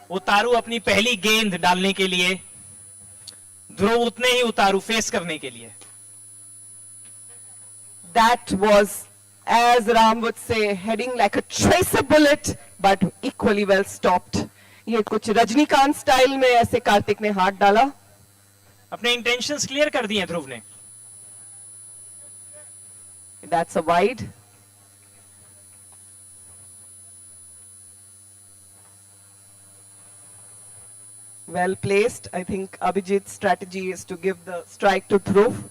उतारू अपनी पहली गेंद डालने के लिए, ध्रुव उतने ही उतारू फेस करने के लिए। That was, as Ram would say, heading like a tracer bullet, but equally well stopped. ये कुछ रजनीकांत स्टाइल में ऐसे कार्तिक ने हाथ डाला। अपने इंटेंशंस क्लियर कर दिए ध्रुव ने। That's a wide. Well placed. I think Abhijit's strategy is to give the strike to Dhruv.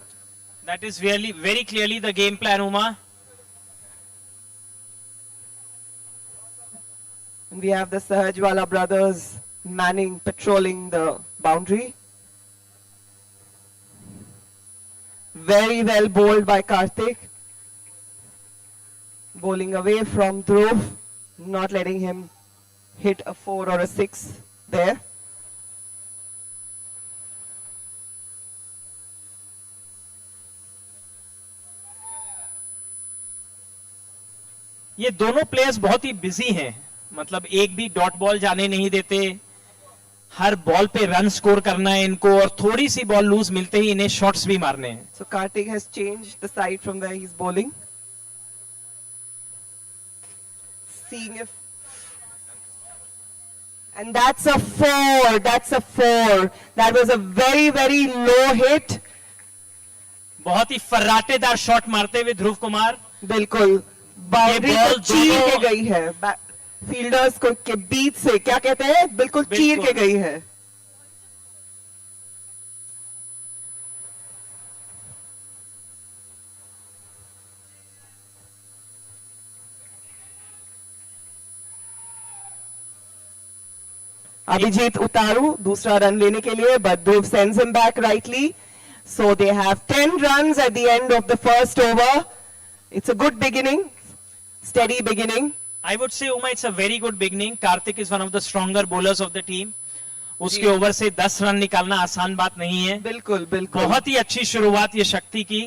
That is really very clearly the game plan, Uma. And we have the Sahajwala brothers manning, patrolling the boundary. Very well bowled by Karthik. Bowling away from Dhruv, not letting him hit a 4 or a 6 there. ये दोनों players बहुत ही busy हैं, मतलब एक भी dot ball जाने नहीं देते, हर बॉल पे रन स्कोर करना है इनको, और थोड़ी सी बॉल लूज मिलते ही इन्हें शॉट्स भी मारने हैं। So Karthik has changed the side from where he's bowling. Seeing if, and that's a 4. That's a 4. That was a very very low hit. बहुत ही फर्राटेदार शॉट मारते हुए ध्रुव कुमार। बिल्कुल बाउंड्री बॉल को चीर दोनों- के गई है, फील्डर्स को के बीच से, क्या कहते हैं, बिल्कुल चीर के गई है। Abhijit Utaru दूसरा रन लेने के लिए, but Dhruv sends him back rightly. So they have 10 runs at the end of the first over. It's a good beginning, steady beginning. I would say, Uma, it's a very good beginning. Karthik is one of the stronger bowlers of the team. उसके over से 10 run निकालना आसान बात नहीं है। बिल्कुल बिल्कुल बहुत ही अच्छी शुरुआत ये शक्ति की।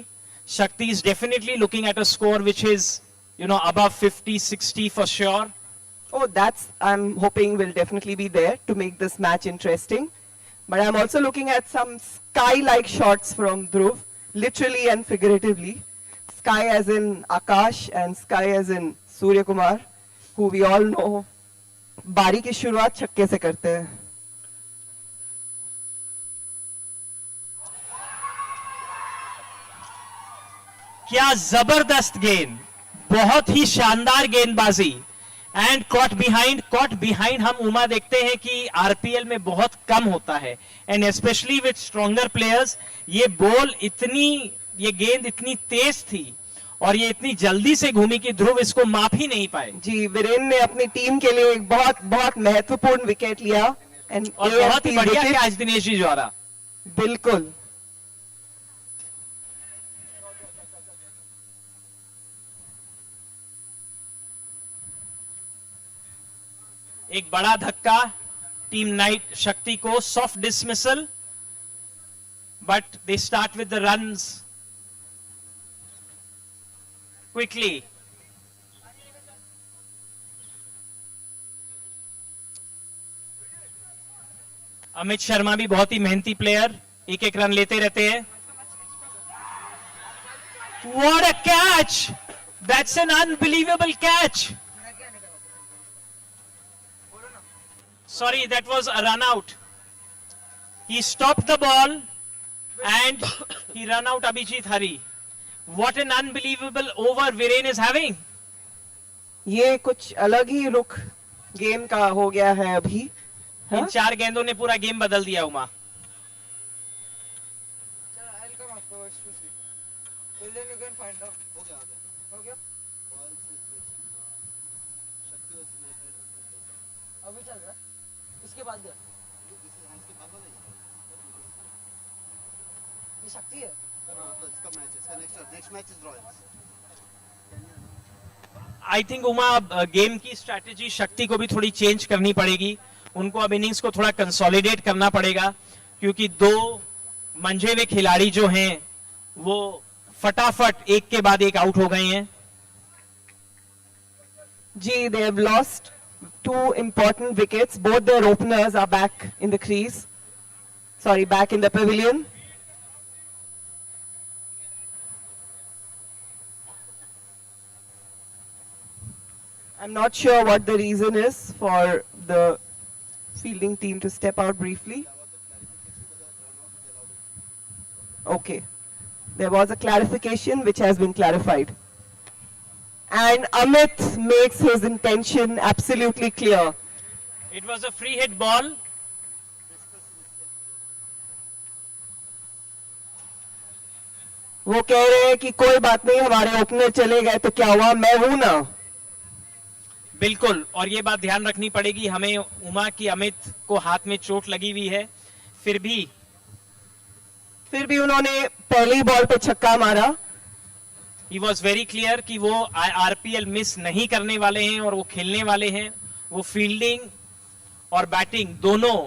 शक्ति is definitely looking at a score which is, above 50, 60 for sure. Oh, that's, I'm hoping will definitely be there to make this match interesting. But I'm also looking at some sky-like shots from Dhruv, literally and figuratively. Sky as in Akash and sky as in Surya Kumar, who we all know बारी की शुरुआत छक्के से करते हैं। क्या जबरदस्त गेंद, बहुत ही शानदार गेंदबाजी। एंड कॉट बिहाइंड हम उमा देखते हैं कि आरपीएल में बहुत कम होता है, and specially with stronger players. ये गेंद इतनी तेज थी और ये इतनी जल्दी से घूमी कि ध्रुव इसको माप ही नहीं पाए। जी, वीरेन ने अपनी टीम के लिए एक बहुत बहुत महत्वपूर्ण विकेट लिया, और बहुत ही बढ़िया है आज दिनेश जी द्वारा। बिल्कुल एक बड़ा धक्का टीम नाइट शक्ति को, soft dismissal, but they start with the runs quickly. Amit Sharma भी बहुत ही मेहनती प्लेयर, एक एक रन लेते रहते हैं। What a catch, that's an unbelievable catch. Sorry, that was a run out. He stopped the ball and he ran out Abhijit Hari. What an unbelievable over Viren is having. ये कुछ अलग ही रुख game का हो गया है अभी। इन 4 गेंदों ने पूरा गेम बदल दिया उमा। अभी चल रहा है, इसके बाद ये शक्ति है। इसका मैच है, next match is Royals. I think Uma game की स्ट्रैटेजी शक्ति को भी थोड़ी चेंज करनी पड़ेगी। उनको अब इनिंग्स को थोड़ा कंसोलिडेट करना पड़ेगा, क्योंकि 2 मंझे हुए खिलाड़ी जो हैं वो फटाफट एक के बाद एक आउट हो गए हैं। जी, they have lost Two important wickets. Both their openers are back in the crease. Sorry, back in the pavilion. I'm not sure what the reason is for the fielding team to step out briefly. Okay. There was a clarification which has been clarified. And Amit makes his intention absolutely clear. It was a free hit ball. वो कह रहे हैं कि कोई बात नहीं, हमारे opener चले गए तो क्या हुआ, मैं हूं ना. बिल्कुल, और ये बात ध्यान रखनी पड़ेगी हमें उमा की अमित को हाथ में चोट लगी हुई है, फिर भी उन्होंने पहली बॉल पे छक्का मारा. ही वॉज वेरी क्लियर कि वो आरपीएल मिस नहीं करने वाले हैं और वो खेलने वाले हैं. वो फील्डिंग और बैटिंग दोनों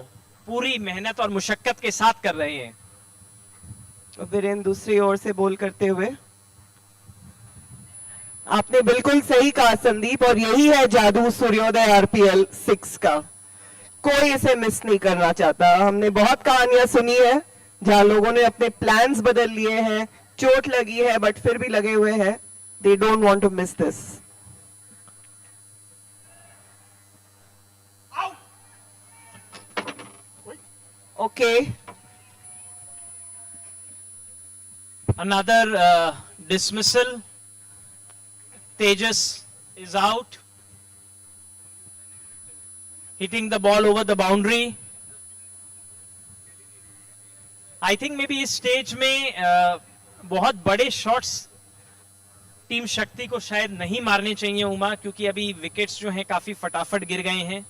पूरी मेहनत और मुशक्कत के साथ कर रहे हैं. वीरेंद्र दूसरी ओर से बॉल करते हुए. आपने बिल्कुल सही कहा संदीप, और यही है जादू सूर्योदय आरपीएल 6 का. कोई इसे मिस नहीं करना चाहता. हमने बहुत कहानियां सुनी है जहां लोगों ने अपने प्लान्स बदल लिए हैं, चोट लगी है बट फिर भी लगे हुए हैं. They don't want to miss this. Okay. Another dismissal. Tejas is out. Hitting the ball over the boundary. I think maybe इस स्टेज में बहुत बड़े शॉट्स टीम शक्ति को शायद नहीं मारने चाहिए उमा, क्योंकि अभी विकेट्स जो हैं काफी फटाफट गिर गए हैं.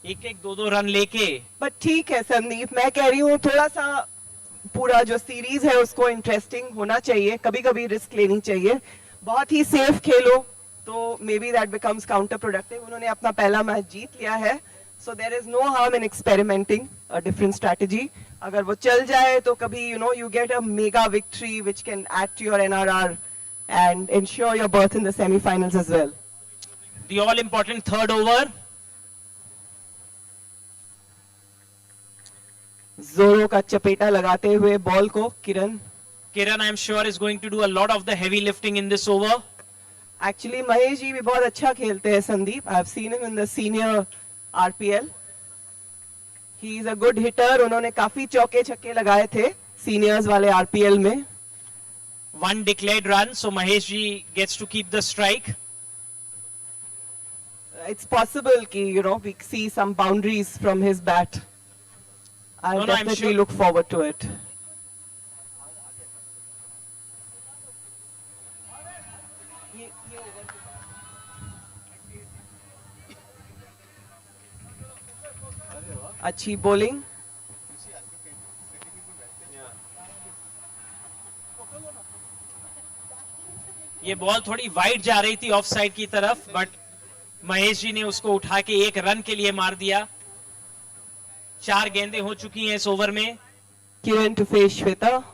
एक दो रन लेके. बट ठीक है संदीप, मैं कह रही हूँ थोड़ा सा पूरा जो सीरीज है उसको इंटरेस्टिंग होना चाहिए. कभी कभी रिस्क लेनी चाहिए. बहुत ही सेफ खेलो तो maybe that becomes counter productive. उन्होंने अपना पहला मैच जीत लिया है, so there is no harm in experimenting a different strategy. अगर वो चल जाए तो कभी you get a mega victory which can add to your NRR and ensure your berth in the semifinals as well. The all important third over. जोरों का चपेटा लगाते हुए बॉल को Kiran, I am sure, is going to do a lot of the heavy lifting in this over. Actually, Mahesh ji भी बहुत अच्छा खेलते हैं Sandeep. I have seen him in the senior RPL. He is a good hitter. उन्होंने काफी चौके छक्के लगाए थे सीनियर्स वाले RPL में. One declared run, so Mahesh ji gets to keep the strike. It's possible कि we see some boundaries from his bat. I'll No, I'm definitely sure. look forward to it. अच्छी bowling. ये ball थोड़ी wide जा रही थी of side की तरफ, but Mahesh ji ने उसको उठा के एक रन के लिए मार दिया. 4 गेंदें हो चुकी हैं इस ओवर में. Kiran to face Shweta.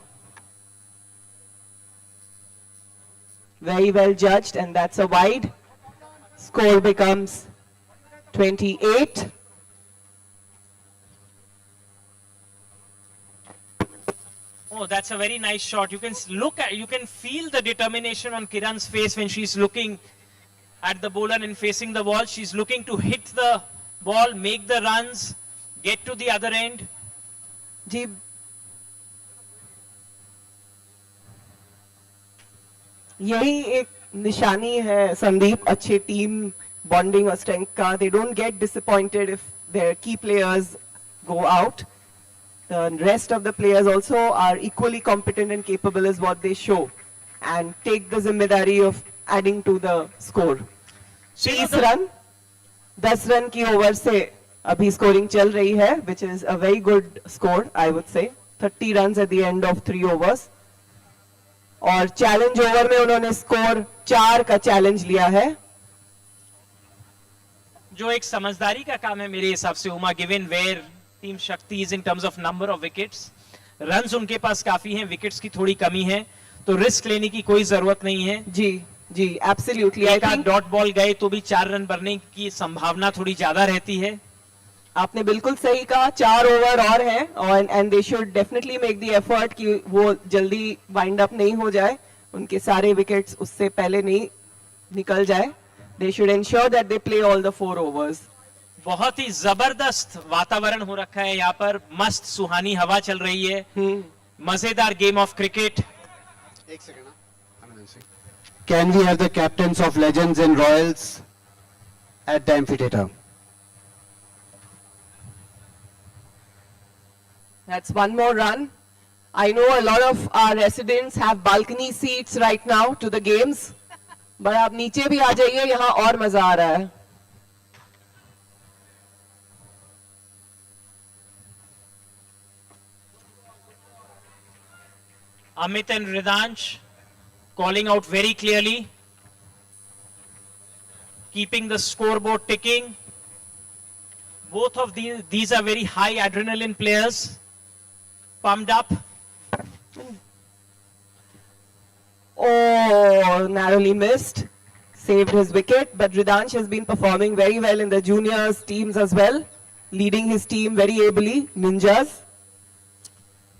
Very well judged, and that's a wide. Score becomes 28. Oh, that's a very nice shot. You can you can feel the determination on Kiran's face when she's looking at the bowler and facing the ball. She's looking to hit the ball, make the runs, get to the other end. जी यही एक निशानी है संदीप अच्छे team bonding और strength का. They don't get disappointed if their key players go out. The rest of the players also are equally competent and capable is what they show, and take the जिम्मेदारी of adding to the score. 30 run 10 run की over से अभी scoring चल रही है, which is a very good score, I would say. 30 runs at the end of 3 overs. और challenge over में उन्होंने स्कोर 4 का चैलेंज लिया है. जो एक समझदारी का काम है मेरे हिसाब से उमा, गिवन वेयर टीम शक्ति is in terms of number of wickets. Runs उनके पास काफी हैं, विकेट्स की थोड़ी कमी है, तो रिस्क लेने की कोई जरूरत नहीं है. जी जी, absolutely. I एक आध think डॉट बॉल गए तो भी 4 रन बनने की संभावना थोड़ी ज्यादा रहती है। आपने बिल्कुल सही कहा, 4 ओवर और हैं और and they should definitely make the effort कि वो जल्दी वाइंड अप नहीं हो जाए, उनके सारे विकेट्स उससे पहले नहीं निकल जाए। They should ensure that they play all the 4 overs. बहुत ही जबरदस्त वातावरण हो रखा है यहाँ पर, मस्त सुहानी हवा चल रही है, मजेदार गेम ऑफ क्रिकेट। एक second Can we have the captains of Legends and Royals at the amphitheater? That's one more run. I know a lot of our residents have balcony seats right now to the games, but आप नीचे भी आ जाइए, यहाँ और मजा आ रहा है। Amit and Ridansh calling out very clearly, keeping the scoreboard ticking. Both of these are very high adrenaline players, pumped up. Oh, narrowly missed. Saved his wicket, but Ridansh has been performing very well in the juniors teams as well, leading his team very ably, Ninjas.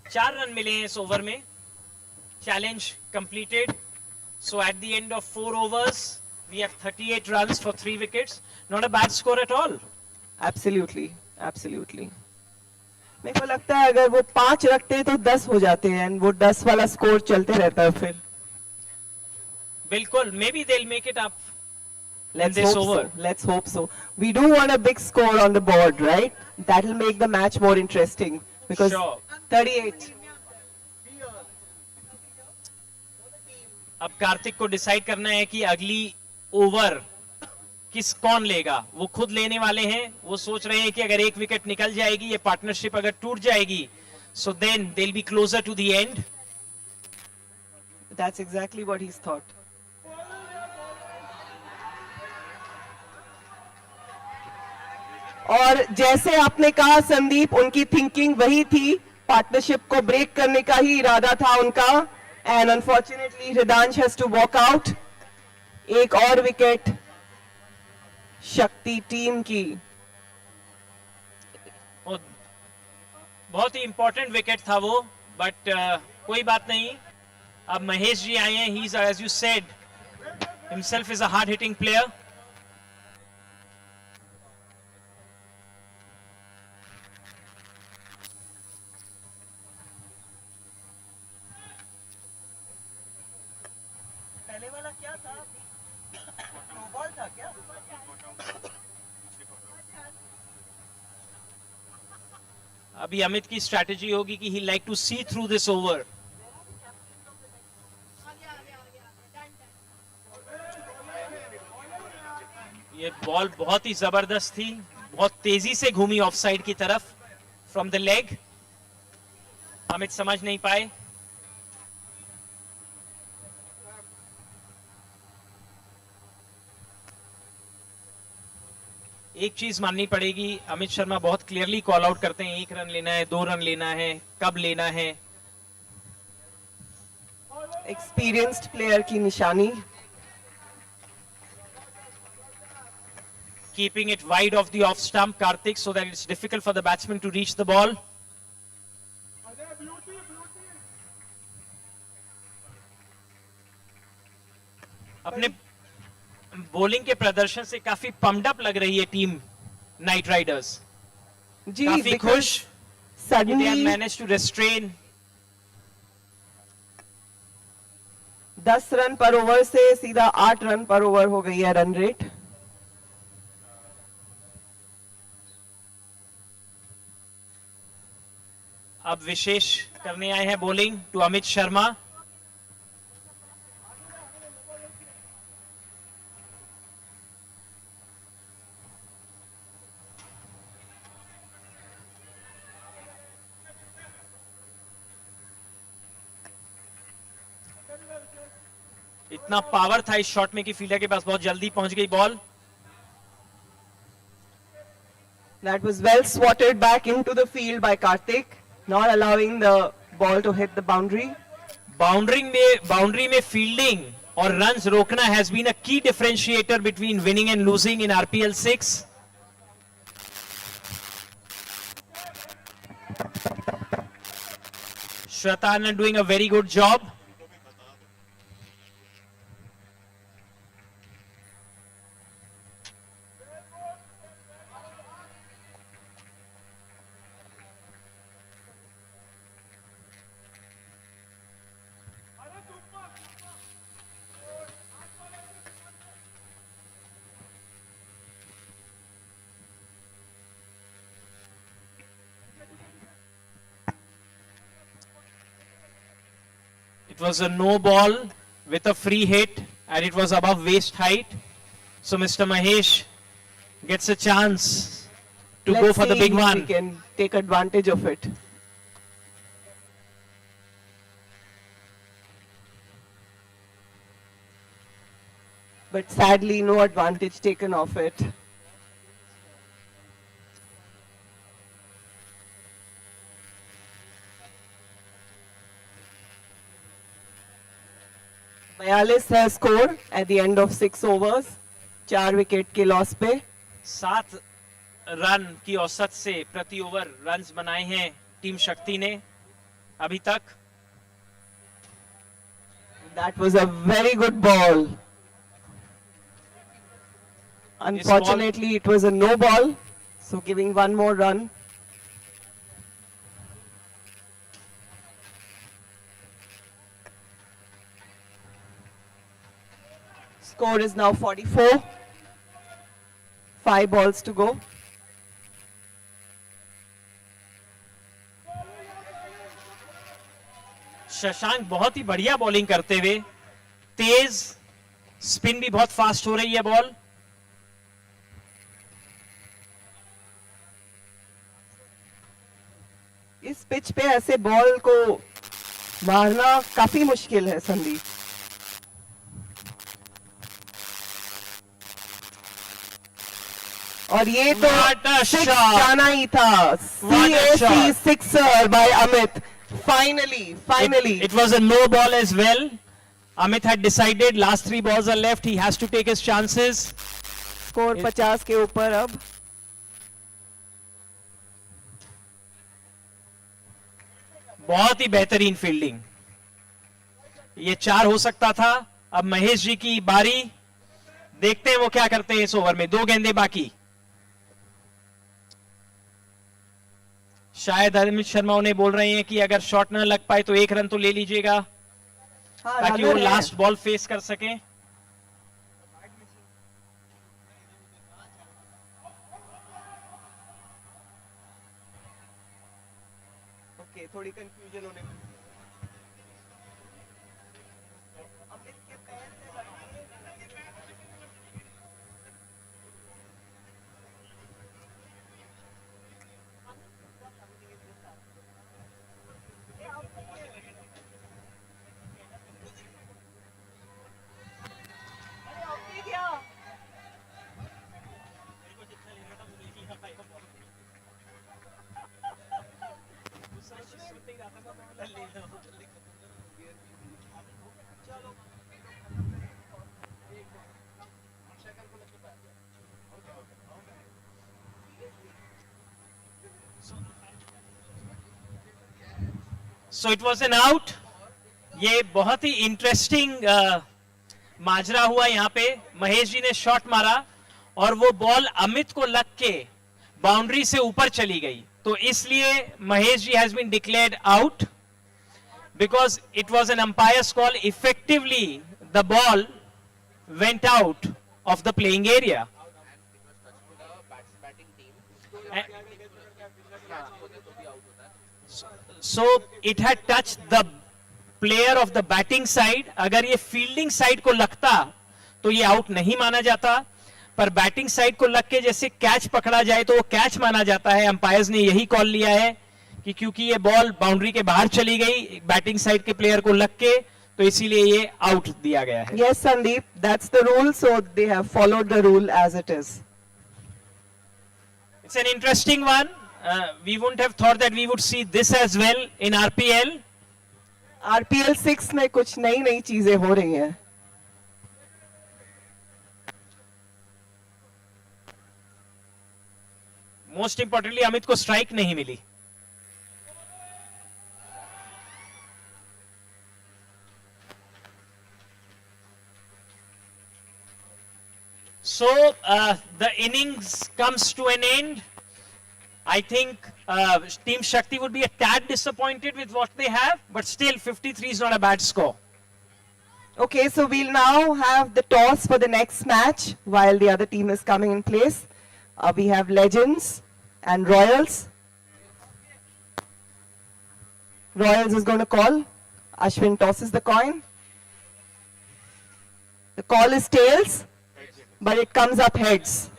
4 run मिले हैं इस over में। Challenge completed. So at the end of 4 overs, we have 38 runs for 3 wickets. Not a bad score at all. Absolutely, absolutely. मेरे को लगता है अगर वो 5 रखते तो 10 हो जाते हैं, and वो 10 वाला स्कोर चलते रहता है फिर। बिल्कुल, maybe they'll make it up in Let's this hope over. so. Let's hope so. We do want a big score on the board, right? That'll make the match more interesting because Sure. 38. अब कार्तिक को decide करना है कि अगली over कौन लेगा। वो खुद लेने वाले हैं। वो सोच रहे हैं कि अगर एक विकेट निकल जाएगी, ये पार्टनरशिप अगर टूट जाएगी, so then they'll be closer to the end. That's exactly what he's thought. और जैसे आपने कहा संदीप, उनकी थिंकिंग वही थी, पार्टनरशिप को ब्रेक करने का ही इरादा था उनका, and unfortunately Hridansh has to walk out. एक और विकेट शक्ति टीम की। बहुत ही इंपॉर्टेंट विकेट था वो, बट कोई बात नहीं। अब महेश जी आए हैं। He is, as you said himself, is a hard hitting player. पहले वाला क्या था? नो बॉल था क्या? अभी अमित की स्ट्रैटेजी होगी कि he like to see through this over. ये बॉल बहुत ही जबरदस्त थी, बहुत तेजी से घूमी ऑफ साइड की तरफ फ्रॉम द लेग। अमित समझ नहीं पाए। एक चीज माननी पड़ेगी, अमित शर्मा बहुत क्लियरली कॉल आउट करते हैं, 1 रन लेना है, 2 रन लेना है, कब लेना है। एक्सपीरियंस्ड प्लेयर की निशानी। Keeping it wide of the off stump, Karthik, so that it's difficult for the batsman to reach the ball. अपने बॉलिंग के प्रदर्शन से काफी पम्प्ड अप लग रही है टीम नाइट राइडर्स। जी, काफी खुश। They have suddenly managed to restrain. 10 run पर ओवर से सीधा 8 रन पर ओवर हो गई है रन रेट। अब विशेष करने आए हैं बॉलिंग टू अमित शर्मा। इतना पावर था इस शॉट में कि फील्डर के पास बहुत जल्दी पहुंच गई ball. That was well swatted back into the field by Karthik, not allowing the ball to hit the boundary. Boundary में फील्डिंग और रन्स रोकना हैज बीन अ की differentiator between winning and losing in RPL 6. Shweta Anand doing a very good job. It was a no ball with a free hit and it was above waist height. So Mr. Mahesh gets a chance to go for the big Let's see if one. we can take advantage of it. But sadly, no advantage taken of it. Bayalis has scored at the end of 6 overs. 4 wicket के loss पे 7 run की औसत से प्रति over runs बनाए हैं team शक्ति ने अभी तक. That was a very good ball. Unfortunately, it was a no ball, so giving one more run. Score is now 44. 5 balls to go. Shashank बहुत ही बढ़िया बॉलिंग करते हुए, तेज स्पिन भी बहुत फास्ट हो रही है बॉल. इस पिच पे ऐसे बॉल को मारना काफी मुश्किल है संदीप. और ये तो What a six shot. जाना ही था. What a CAC shot. sixer by Amit. Finally. It was a no ball as well. Amit had decided last 3 balls are left. He has to take his chances. Score 50 के ऊपर अब. बहुत ही बेहतरीन fielding. ये 4 हो सकता था. अब महेश जी की बारी. देखते हैं वो क्या करते हैं इस ओवर में. 2 गेंदें बाकी. शायद अमित शर्मा उन्हें बोल रहे हैं कि अगर शॉट न लग पाए तो 1 रन तो ले लीजिएगा हाँ, ताकि वो runner है. लास्ट बॉल फेस कर सकें. ओके, थोड़ी कंफ्यूजन होने. So it was N out. ये बहुत ही इंटरेस्टिंग माजरा हुआ यहाँ पे. महेश जी ने शॉट मारा और वो बॉल अमित को लग के बाउंड्री से ऊपर चली गई. तो इसलिए Mahesh ji has been declared out because it was an umpire's call. Effectively the ball went out of the playing area. So it had touched the player of the batting side. अगर ये फील्डिंग साइड को लगता तो ये out नहीं माना जाता, पर बैटिंग साइड को लग के जैसे कैच पकड़ा जाए तो वो कैच माना जाता है. अंपायर्स ने यही कॉल लिया है कि क्योंकि ये बॉल बाउंड्री के बाहर चली गई बैटिंग साइड के प्लेयर को लग के, तो इसीलिए ये आउट दिया गया है. Yes, Sandeep, that's the rule, so they have followed the rule as it is. It's an interesting one. We wouldn't have thought that we would see this as well in RPL. RPL 6 में कुछ नई चीजें हो रही हैं. Most importantly Amit को strike नहीं मिली. So the innings comes to an end. I think Team Shakti would be a tad disappointed with what they have, but still 53 is not a bad score. Okay, so we'll now have the toss for the next match while the other team is coming in place. We have Legends and Royals. Royals is going to call. Ashwin tosses the coin. The call is tails, but it comes up heads.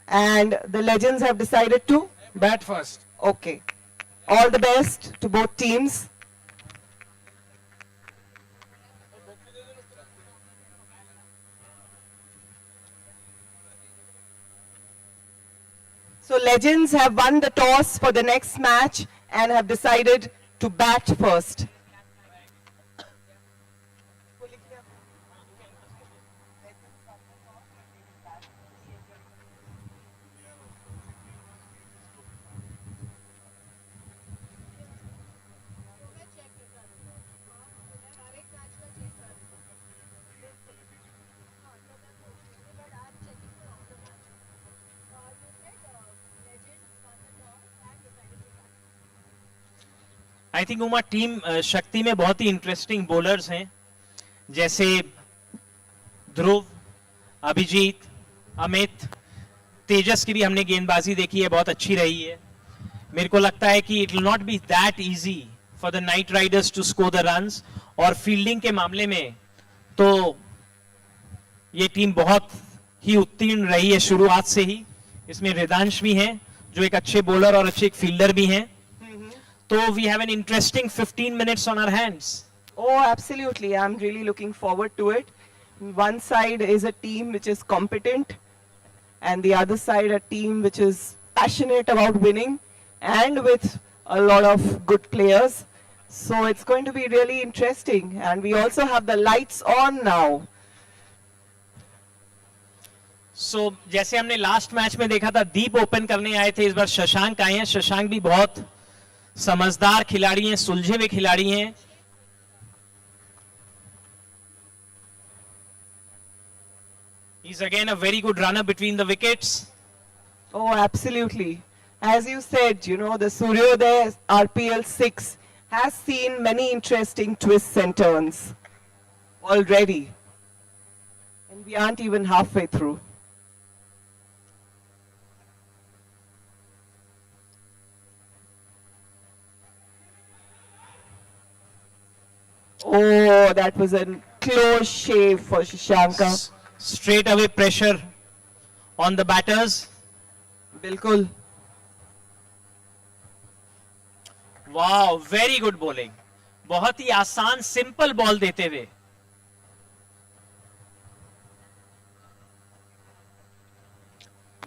And the Legends have decided to Bat first. Okay. All the best to both teams. So Legends have won the toss for the next match and have decided to bat first. I think Uma team शक्ति में बहुत ही interesting bowlers हैं, जैसे ध्रुव, अभिजीत, अमित, तेजस की भी हमने गेंदबाजी देखी है, बहुत अच्छी रही है. मेरे को लगता है कि it will not be that easy for the Knight Riders to score the runs. और फील्डिंग के मामले में तो ये टीम बहुत ही उत्तीर्ण रही है शुरुआत से ही. इसमें रिदांश भी हैं जो एक अच्छे बॉलर और अच्छे फील्डर भी हैं. So we have an interesting 15 minutes on our hands. Oh, absolutely. I'm really looking forward to it. One side is a team which is competent, and the other side a team which is passionate about winning and with a lot of good players. So it's going to be really interesting. And we also have the lights on now. So जैसे हमने last match में देखा था, दीप open करने आए थे, इस बार शशांक आए हैं. शशांक भी बहुत समझदार खिलाड़ी हैं, सुलझे हुए खिलाड़ी हैं. He's again a very good runner between the wickets. Oh, absolutely. As you said, you know, the Suryodaya RPL 6 has seen many interesting twists and turns already. And we aren't even halfway through. Oh, that was a close shave for Shashanka. Straight away pressure on the batters. Bilkul. Wow, very good bowling. बहुत ही आसान simple ball देते हुए.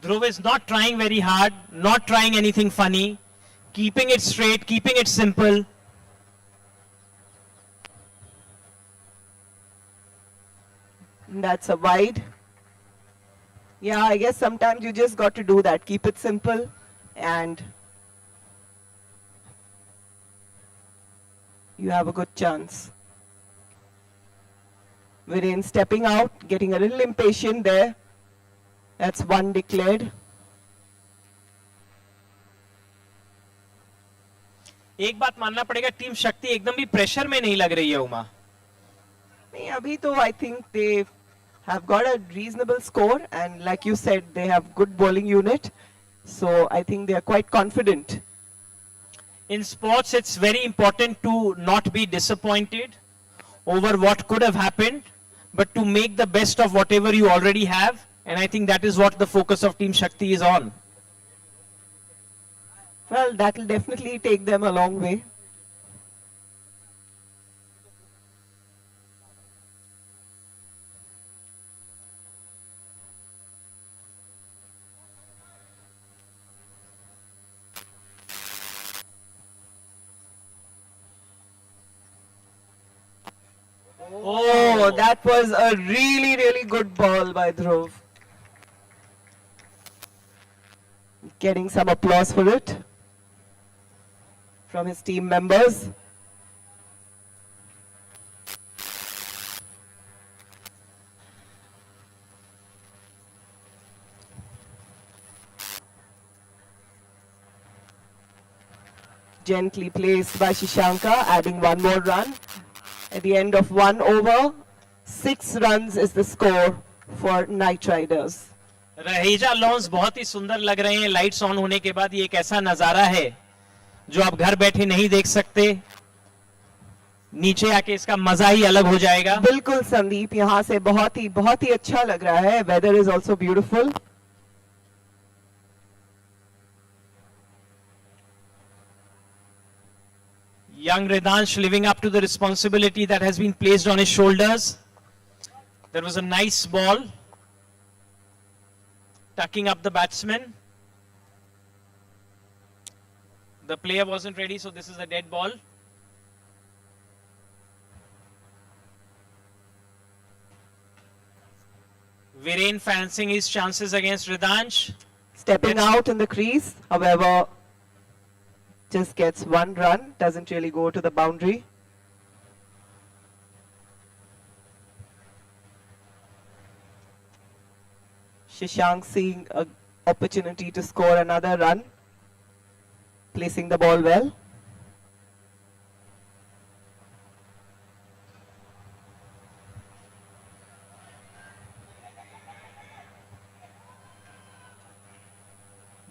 Dhruv is not trying very hard, not trying anything funny, keeping it straight, keeping it simple. That's a wide. Yeah, I guess sometimes you just got to do that. Keep it simple and you have a good chance. Viren stepping out, getting a little impatient there. That's one declared. एक बात मानना पड़ेगा, team शक्ति एकदम भी pressure में नहीं लग रही है उमा. नहीं, अभी तो I think they have got a reasonable score, and like you said, they have good bowling unit. So I think they are quite confident. In sports, it's very important to not be disappointed over what could have happened, but to make the best of whatever you already have. And I think that is what the focus of Team Shakti is on. Well, that will definitely take them a long way. Oh, that was a really, really good ball by Dhruv. getting some applause for it from his team members. Gently placed by Shishanka, adding one more run. At the end of 1 over, 6 runs is the score for Knight Riders. Raheja lawns बहुत ही सुंदर लग रहे हैं lights on होने के बाद। ये एक ऐसा नजारा है जो आप घर बैठे नहीं देख सकते, नीचे आके इसका मजा ही अलग हो जाएगा। बिल्कुल संदीप, यहाँ से बहुत ही अच्छा लग रहा है। Weather is also beautiful. Young Ridansh living up to the responsibility that has been placed on his shoulders. There was a nice ball, tucking up the batsman. The player wasn't ready, so this is a dead ball. Viren fancying his chances against Ridansh. Stepping out in the crease, however, just gets 1 run, doesn't really go to the boundary. Shashank seeing an opportunity to score another run, placing the ball well.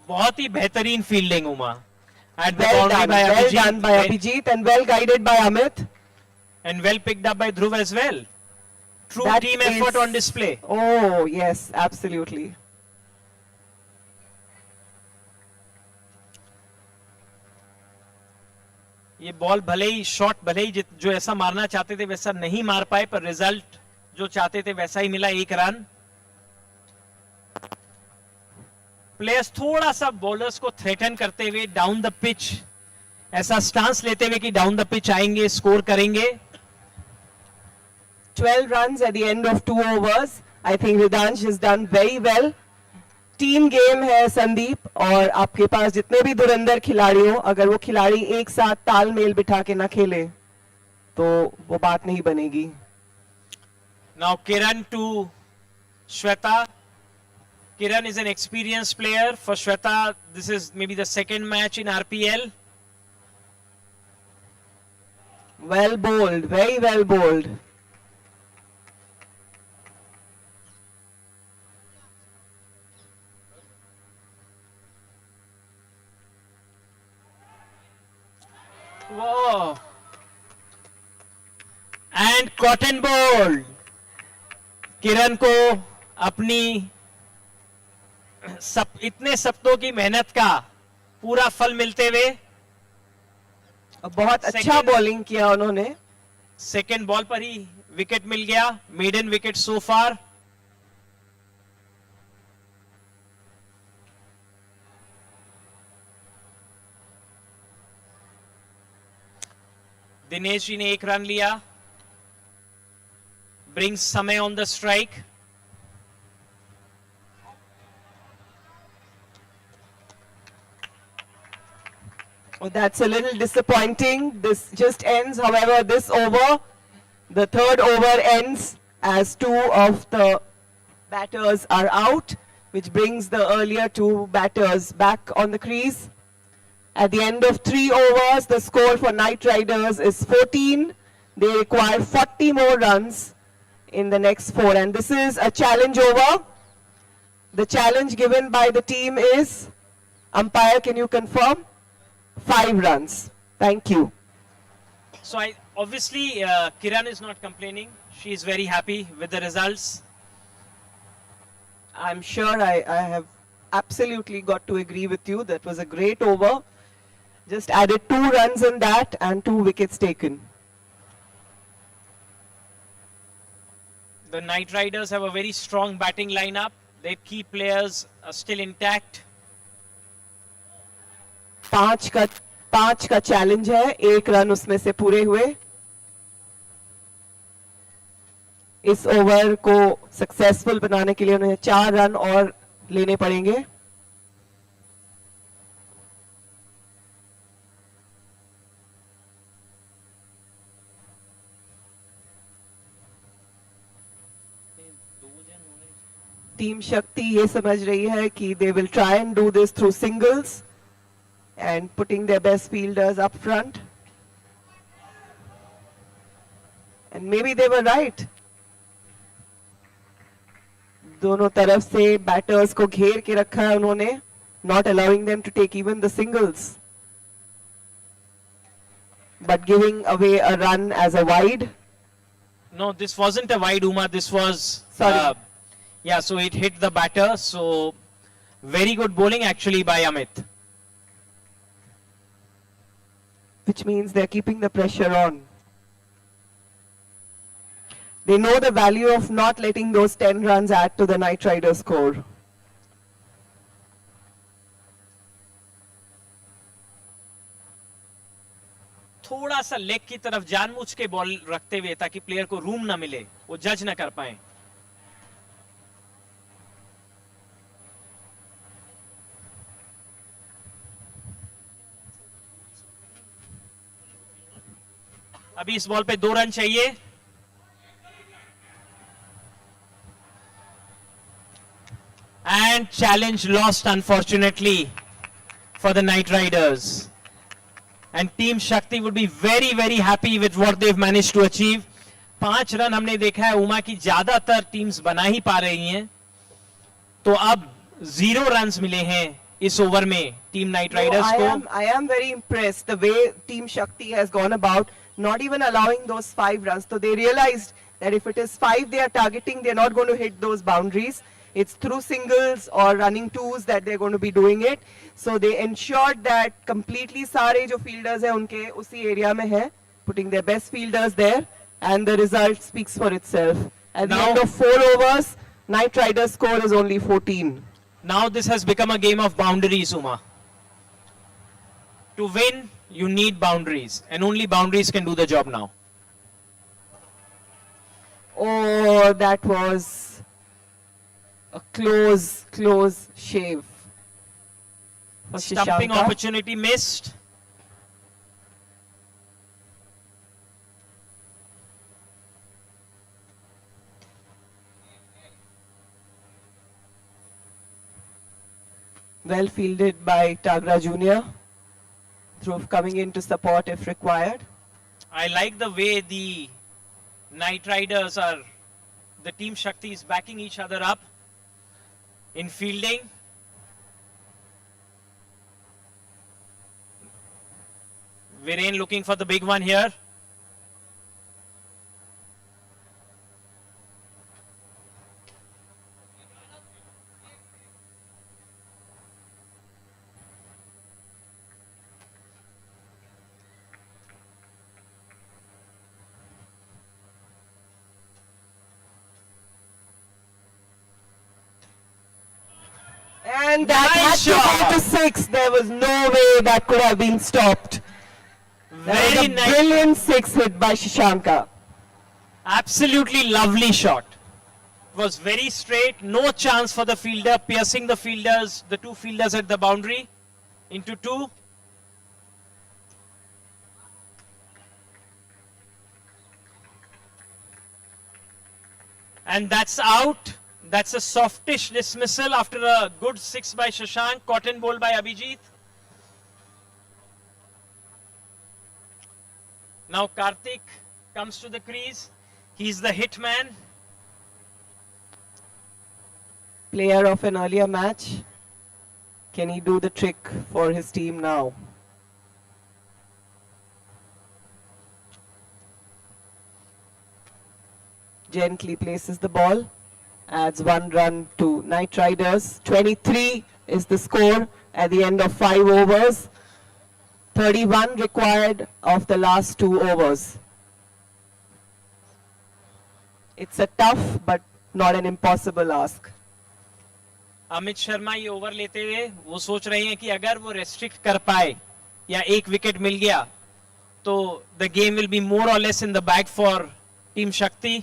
बहुत ही बेहतरीन fielding Uma. At the Well boundary done, by well Abhijit, done by Abhijit and well guided by Amit. and well picked up by Dhruv as well. True That team is- effort on display. Oh, yes, absolutely. ये ball भले ही shot भले ही जो ऐसा मारना चाहते थे वैसा नहीं मार पाए, पर रिजल्ट जो चाहते थे वैसा ही मिला, 1 रन। प्लेयर्स थोड़ा सा बॉलर्स को थ्रेटन करते हुए डाउन द पिच, ऐसा स्टांस लेते हुए कि डाउन द पिच आएंगे, स्कोर करेंगे। 12 runs at the end of 2 overs. I think Ridansh has done very well. Team game है संदीप, और आपके पास जितने भी धुरंधर खिलाड़ी हो, अगर वो खिलाड़ी एक साथ तालमेल बिठा के ना खेले तो वो बात नहीं बनेगी। Now Kiran to Shweta. Kiran is an experienced player. For Shweta, this is maybe the second match in RPL. Well bowled, very well bowled. Whoa. And cotton ball. किरण को अपनी इतने सप्ताहों की मेहनत का पूरा फल मिलते हुए बहुत अच्छा Second- बॉलिंग किया उन्होंने। सेकेंड बॉल पर ही विकेट मिल गया, मेडन विकेट सो फार। दिनेश जी ने 1 रन लिया, ब्रिंग्स समय on the strike. Oh, that's a little disappointing. This just ends, however, this over. The 3rd over ends as 2 of the batters are out, which brings the earlier 2 batters back on the crease. At the end of 3 overs, the score for Knight Riders is 14. They require 40 more runs in the next 4. And this is a challenge over. The challenge given by the team is, umpire, can you confirm? 5 runs. Thank you. So obviously Kiran is not complaining. She is very happy with the results. I'm sure I have absolutely got to agree with you. That was a great over. Just added 2 runs in that and 2 wickets taken. The Knight Riders have a very strong batting lineup. Their key players are still intact. 5 का challenge है, 1 run उसमें से पूरे हुए। इस over को successful बनाने के लिए उन्हें 4 रन और लेने पड़ेंगे। Team Shakti ये समझ रही है कि they will try and do this through singles and putting their best fielders up front. And maybe they were right. दोनों तरफ से बैटर्स को घेर के रखा है उन्होंने, not allowing them to take even the singles, but giving away a run as a wide. No, this wasn't a wide, Uma. This was Sorry. yeah. So it hit the batter. So very good bowling actually by Amit. Which means they're keeping the pressure on. They know the value of not letting those 10 runs add to the Knight Riders score. थोड़ा सा leg की तरफ जानबूझ के ball रखते हुए ताकि player को रूम ना मिले, वो जज ना कर पाए. अभी इस बॉल पे 2 रन चाहिए. And challenge lost unfortunately for the Knight Riders. And Team Shakti would be very very happy with what they've managed to achieve. 5 run हमने देखा है उमा की ज्यादातर टीम्स बना ही पा रही हैं. तो अब 0 रन्स मिले हैं इस ओवर में टीम नाइट राइडर्स को. I am very impressed the way Team Shakti has gone about not even allowing those 5 runs. So they realized that if it is 5 they are targeting, they're not going to hit those boundaries. It's through singles or running twos that they're going to be doing it. So they ensured that completely सारे जो fielders हैं उनके उसी area में हैं, putting their best fielders there, and the result speaks for itself. At the Now- end of 4 overs, Knight Riders score is only 14. Now this has become a game of boundaries, Uma. To win, you need boundaries, and only boundaries can do the job now. Oh, that was a close shave. for Stumping Shashanka. opportunity missed. Well fielded by Tagra Jr. Dhruv coming in to support if required. I like the way the Knight Riders are, the Team Shakti is backing each other up in fielding. Viren looking for the big one here. And that Nice had to shot. go to 6. There was no way that could have been stopped. That was Very a nice. brilliant 6 hit by Shashanka. Absolutely lovely shot. Was very straight, no chance for the fielder, piercing the fielders, the 2 fielders at the boundary into 2. And that's out. That's a softish dismissal after a good 6 by Shashank, cotton ball by Abhijit. Now Karthik comes to the crease. He's the hit man. Player of an earlier match. Can he do the trick for his team now? Gently places the ball. Adds 1 run to Knight Riders. 23 is the score at the end of 5 overs. 31 required of the last 2 overs. It's a tough but not an impossible ask. Amit Sharma ये over लेते हुए वो सोच रहे हैं कि अगर वो रेस्ट्रिक्ट कर पाए या 1 विकेट मिल गया तो the game will be more or less in the bag for team Shakti.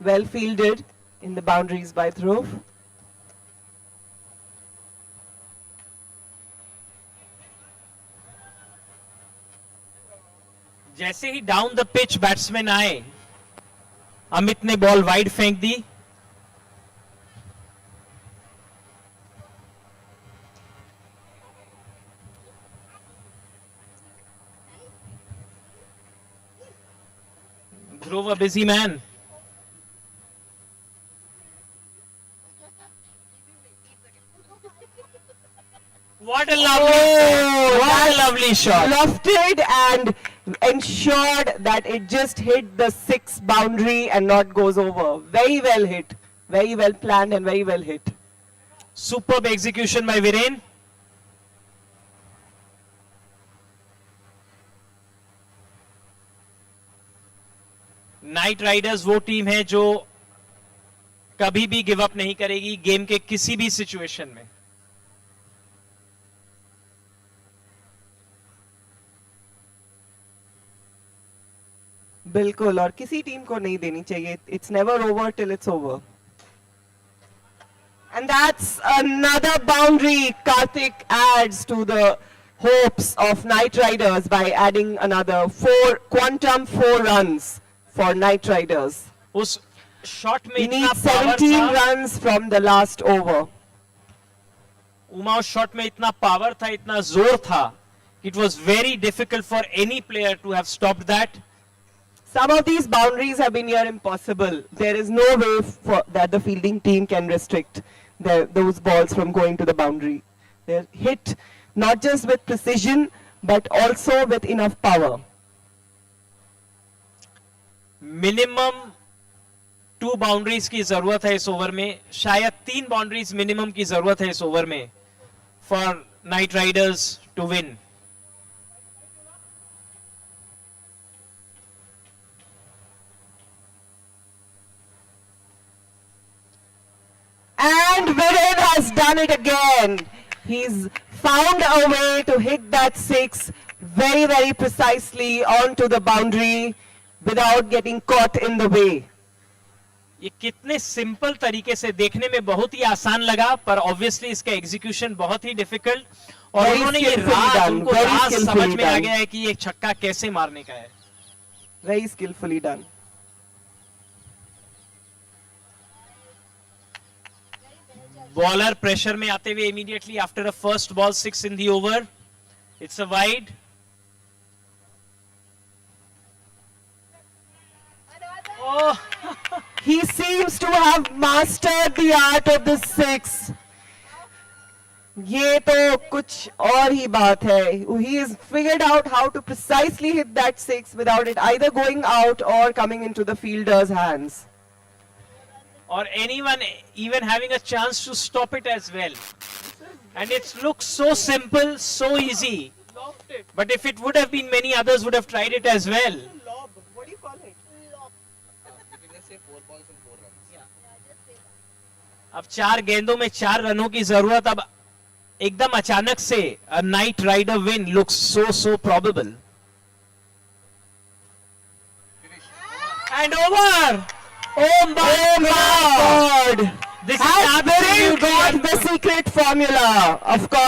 Well fielded in the boundaries by Dhruv. जैसे ही डाउन द पिच बैट्समैन आए, अमित ने बॉल वाइड फेंक दी। Dhruv, a busy man. What a lovely shot. Lofted and ensured that it just hit the 6 boundary and not goes over. Very well hit. Very well planned and very well hit. Superb execution by Viren. Night Riders वो team है जो कभी भी give up नहीं करेगी game के किसी भी सिचुएशन में। बिल्कुल, और किसी टीम को नहीं देनी चाहिए. It's never over till it's over. And that's another boundary. Karthik adds to the hopes of Knight Riders by adding another 4 runs for Knight Riders. उस शॉट में He इतना needs पावर 17 था, runs from the last over. Uma उस shot में इतना power था, इतना जोर था, it was very difficult for any player to have stopped that. Some of these boundaries have been near impossible. There is no way that the fielding team can restrict those balls from going to the boundary. They're hit not just with precision, but also with enough power. Minimum 2 boundaries की जरूरत है इस over में, शायद 3 boundaries minimum की जरूरत है इस ओवर में for Knight Riders to win. And Viren has done it again. He's found a way to hit that 6 very, very precisely onto the boundary without getting caught in the way. ये कितने simple तरीके से, देखने में बहुत ही आसान लगा, पर ऑब्वियसली इसका एग्जीक्यूशन बहुत ही डिफिकल्ट. और Very उन्होंने ये skillfully राज, done, उनको very राज समझ skillfully में आ done. गया है कि ये छक्का कैसे मारने का है. Very skillfully done. Bowler pressure में आते हुए immediately after a first ball 6 in the over, it's a wide. He seems to have mastered the art of the 6. ये तो कुछ और ही बात है. He has figured out how to precisely hit that 6 without it either going out or coming into the fielder's hands. Or anyone even having a chance to stop it as well. And it looks so simple, so easy. But if it would have been, many others would have tried it as well. What do you call it? अब 4 गेंदों में 4 रनों की जरूरत. अब एकदम अचानक से a night rider win looks so probable. And over. Oh my God! This is Has Viren absolutely got the secret formula? Of course.